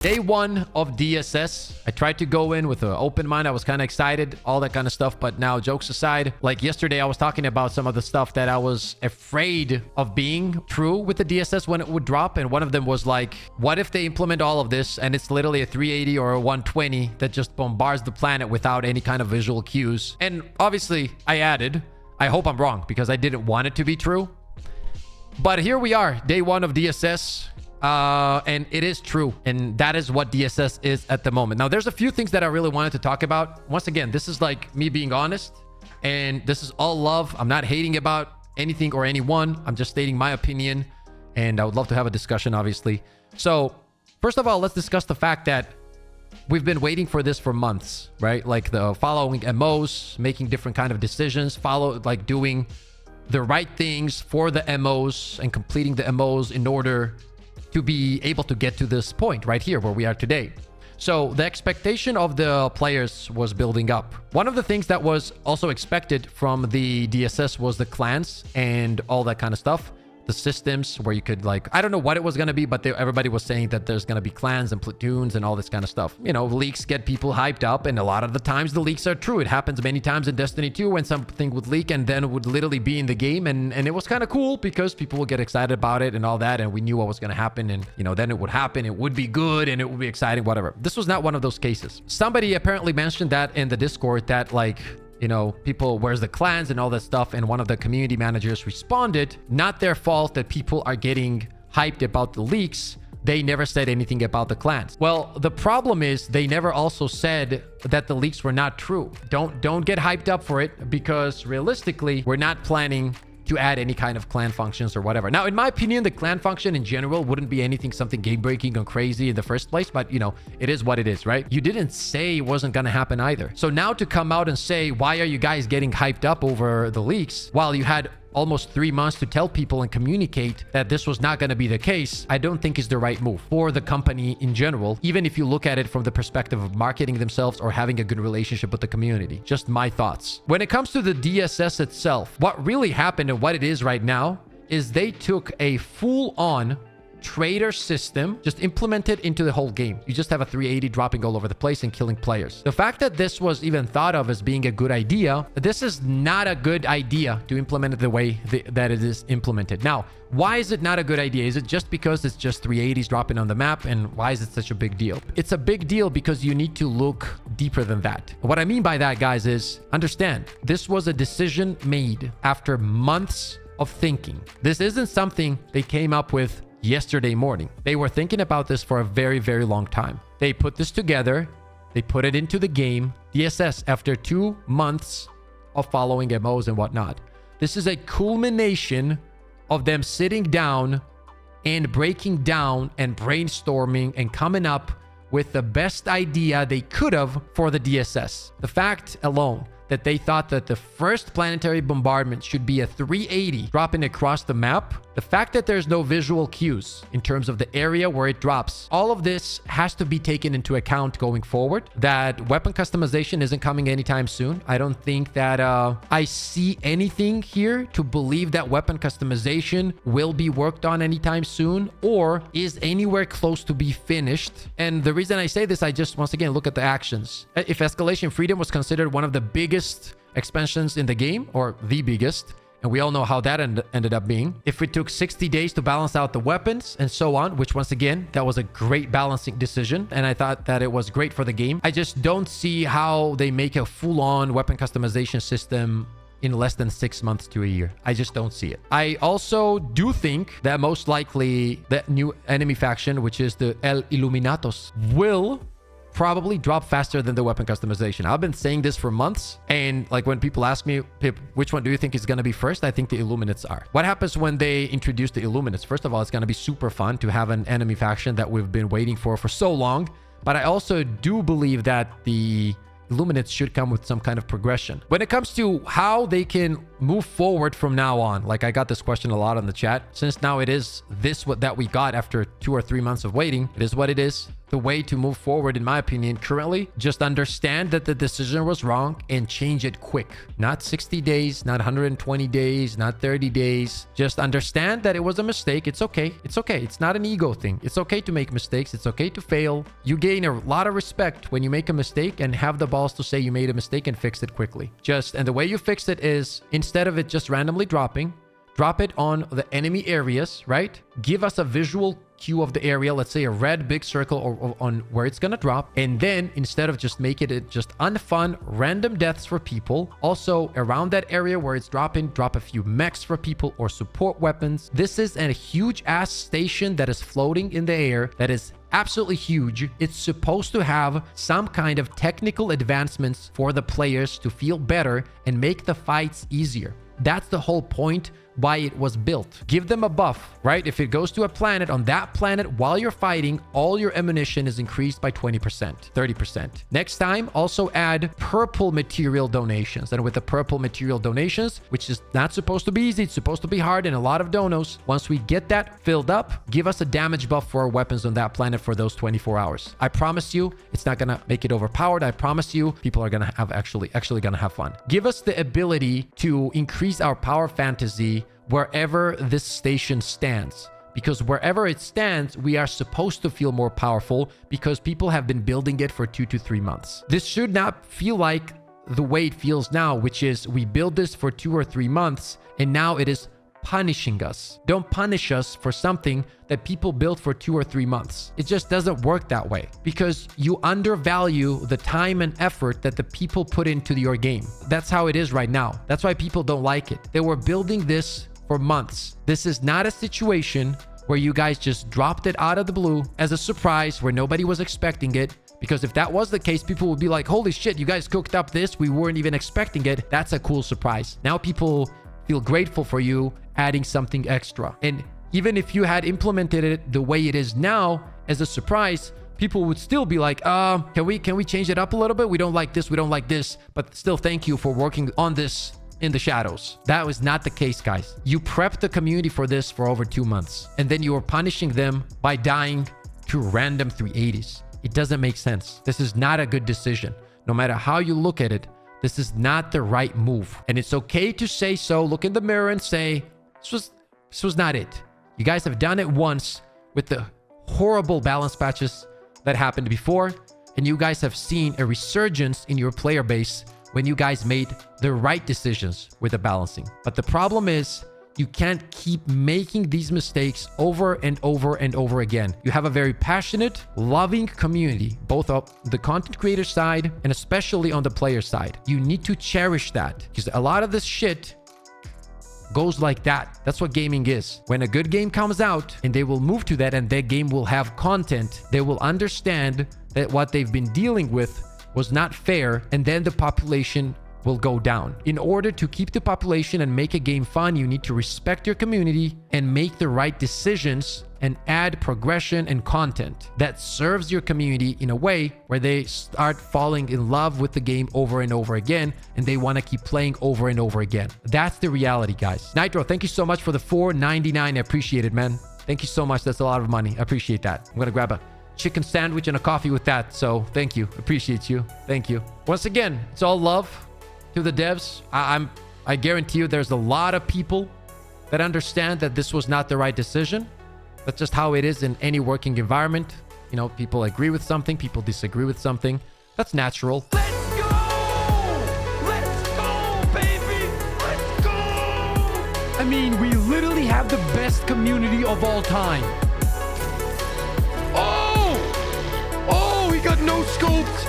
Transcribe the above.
Day one of DSS. I tried to go in with an open mind. I was kind of excited, all that kind of stuff. But now, jokes aside, like yesterday, I was talking about some of the stuff that I was afraid of being true with the DSS when it would drop. And one of them was like, what if they implement all of this and it's literally a 380 or a 120 that just bombards the planet without any kind of visual cues? And obviously, I added, I hope I'm wrong because I didn't want it to be true. But here we are, day one of DSS. And it is true. And that is what DSS is at the moment. Now, there's a few things that I really wanted to talk about. Once again, this is like me being honest. And this is all love. I'm not hating about anything or anyone. I'm just stating my opinion. And I would love to have a discussion, obviously. So, first of all, let's discuss the fact that we've been waiting for this for months, right? Like the following MOs, making different kind of decisions, like doing the right things for the MOs and completing the MOs in order to be able to get to this point right here where we are today. So the expectation of the players was building up. One of the things that was also expected from the DSS was the clans and all that kind of stuff. The systems where you could like, I don't know what it was going to be, but everybody was saying that there's going to be clans and platoons and all this kind of stuff. You know, leaks get people hyped up, and a lot of the times the leaks are true. It happens many times in Destiny 2 when something would leak and then it would literally be in the game, and it was kind of cool because people would get excited about it and all that, and we knew what was going to happen, and you know, then it would happen, it would be good and it would be exciting, whatever. This was not one of those cases. Somebody apparently mentioned that in the Discord that like, you know, people, where's the clans and all that stuff. And one of the community managers responded, not their fault that people are getting hyped about the leaks. They never said anything about the clans. Well, the problem is they never also said that the leaks were not true. Don't get hyped up for it because realistically, we're not planning to add any kind of clan functions or whatever. Now, in my opinion, the clan function in general wouldn't be anything something game-breaking or crazy in the first place, but you know, it is what it is, right? You didn't say it wasn't gonna happen either. So now to come out and say, why are you guys getting hyped up over the leaks while you had almost 3 months to tell people and communicate that this was not going to be the case, I don't think is the right move for the company in general, even if you look at it from the perspective of marketing themselves or having a good relationship with the community. Just my thoughts. When it comes to the DSS itself, what really happened and what it is right now is they took a full-on trader system, just implemented into the whole game. You just have a 380 dropping all over the place and killing players. The fact that this was even thought of as being a good idea, this is not a good idea to implement it the way that it is implemented. Now, why is it not a good idea? Is it just because it's just 380s dropping on the map? And why is it such a big deal? It's a big deal because you need to look deeper than that. What I mean by that, guys, is understand this was a decision made after months of thinking. This isn't something they came up with yesterday morning. They were thinking about this for a very, very long time. They put this together. They put it into the game. DSS, after 2 months of following MOs and whatnot. This is a culmination of them sitting down and breaking down and brainstorming and coming up with the best idea they could have for the DSS. The fact alone that they thought that the first planetary bombardment should be a 380 dropping across the map, the fact that there's no visual cues in terms of the area where it drops, all of this has to be taken into account going forward. That weapon customization isn't coming anytime soon. I don't think that I see anything here to believe that weapon customization will be worked on anytime soon or is anywhere close to be finished. And the reason I say this, I just once again look at the actions. If Escalation Freedom was considered one of the biggest expansions in the game, or the biggest, and we all know how that ended up being. If it took 60 days to balance out the weapons and so on, which once again, that was a great balancing decision, and I thought that it was great for the game. I just don't see how they make a full-on weapon customization system in less than 6 months to a year. I just don't see it. I also do think that most likely that new enemy faction, which is the El Illuminatos, will probably drop faster than the weapon customization. I've been saying this for months, and like when people ask me, Pip, which one do you think is going to be first? I think the Illuminates are. What happens when they introduce the Illuminates? First of all, it's going to be super fun to have an enemy faction that we've been waiting for so long, but I also do believe that the Illuminates should come with some kind of progression. When it comes to how they can move forward from now on? Like, I got this question a lot on the chat. Since now it is this what that we got after 2 or 3 months of waiting, it is what it is. The way to move forward, in my opinion, currently, just understand that the decision was wrong and change it quick. Not 60 days, not 120 days, not 30 days. Just understand that it was a mistake. It's okay. It's okay. It's not an ego thing. It's okay to make mistakes. It's okay to fail. You gain a lot of respect when you make a mistake and have the balls to say you made a mistake and fix it quickly. And the way you fix it is, instead of it just randomly dropping, drop it on the enemy areas, right? Give us a visual cue of the area, let's say a red big circle or on where it's gonna drop. And then instead of just making it just unfun random deaths for people, also around that area where it's dropping, drop a few mechs for people or support weapons. This is a huge ass station that is floating in the air that is absolutely huge. It's supposed to have some kind of technical advancements for the players to feel better and make the fights easier. That's the whole point why it was built. Give them a buff, right? If it goes to a planet, on that planet, while you're fighting, all your ammunition is increased by 20%, 30%. Next time, also add purple material donations. And with the purple material donations, which is not supposed to be easy, it's supposed to be hard and a lot of donos. Once we get that filled up, give us a damage buff for our weapons on that planet for those 24 hours. I promise you, it's not gonna make it overpowered. I promise you, people are gonna have actually gonna have fun. Give us the ability to increase our power fantasy wherever this station stands, because wherever it stands, we are supposed to feel more powerful because people have been building it for 2 to 3 months. This should not feel like the way it feels now, which is we build this for 2 or 3 months and now it is punishing us. Don't punish us for something that people built for 2 or 3 months. It just doesn't work that way, because you undervalue the time and effort that the people put into your game. That's how it is right now. That's why people don't like it. They were building this for months. This is not a situation where you guys just dropped it out of the blue as a surprise where nobody was expecting it. Because if that was the case, people would be like, holy shit, you guys cooked up this. We weren't even expecting it. That's a cool surprise. Now people feel grateful for you adding something extra. And even if you had implemented it the way it is now as a surprise, people would still be like, can we change it up a little bit? We don't like this. We don't like this. But still, thank you for working on this in the shadows. That was not the case, guys. You prepped the community for this for over 2 months, and then you were punishing them by dying to random 380s. It doesn't make sense. This is not a good decision. No matter how you look at it, this is not the right move. And it's okay to say so. Look in the mirror and say, this was not it. You guys have done it once with the horrible balance patches that happened before, and you guys have seen a resurgence in your player base when you guys made the right decisions with the balancing. But the problem is, you can't keep making these mistakes over and over and over again. You have a very passionate, loving community, both on the content creator side and especially on the player side. You need to cherish that, because a lot of this shit goes like that. That's what gaming is. When a good game comes out and they will move to that and that game will have content, they will understand that what they've been dealing with was not fair, and then the population will go down. In order to keep the population and make a game fun, you need to respect your community and make the right decisions and add progression and content that serves your community in a way where they start falling in love with the game over and over again, and they want to keep playing over and over again. That's the reality, guys. Nitro, thank you so much for the $4.99. I appreciate it, man. Thank you so much. That's a lot of money. I appreciate that. I'm gonna grab a chicken sandwich and a coffee with that. So thank you. Appreciate you. Thank you. Once again, it's all love to the devs. I guarantee you there's a lot of people that understand that this was not the right decision. That's just how it is in any working environment. You know, people agree with something, people disagree with something. That's natural. Let's go! Let's go, baby! Let's go! I mean, we literally have the best community of all time. Oh, he got no scoped.